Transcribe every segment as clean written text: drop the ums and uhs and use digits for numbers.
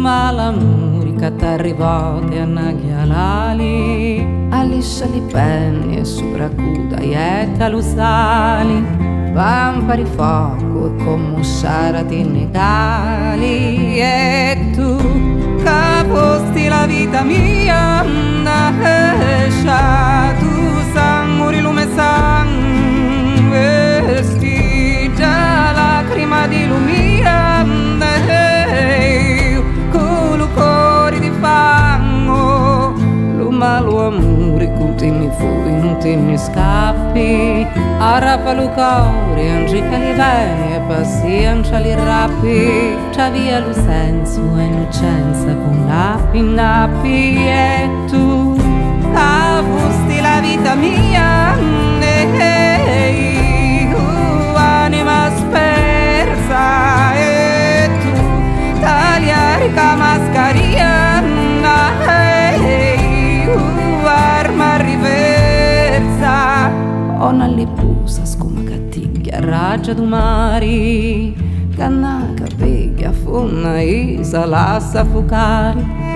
l'amore che t'arrivò te annaghialali Aliscia li penni e sopra cuda ietta lo sali Vampari fuoco e commusciarati negali E tu che fosti la vita mia tu sangue lume sangue sti già lacrima di lumia colo cori di fango lo malo amore continui fuori non te ne scappi arrapa lo cuore angica li bene e pazienza li rappi c'ha via lo senso e innocenza con nappi e tu avusti la vita mia anima spersa e tu tagliare la mascaria arma riversa ona li pusa scuma cattiglia raggia du mari canna capiglia funna isa la soffocare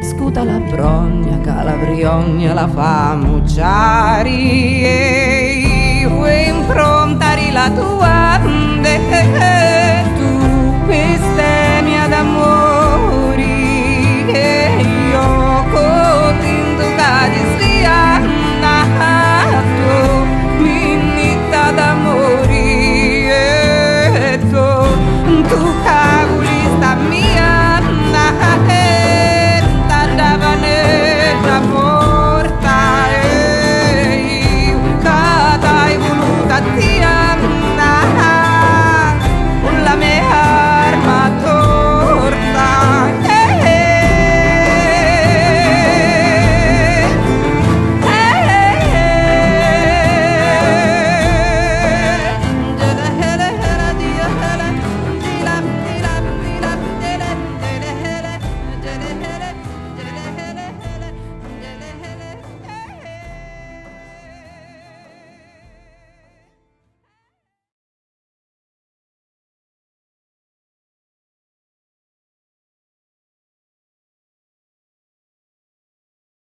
Scuta la brogna, calabriogna, la fa mucciari e vuoi improntare la tua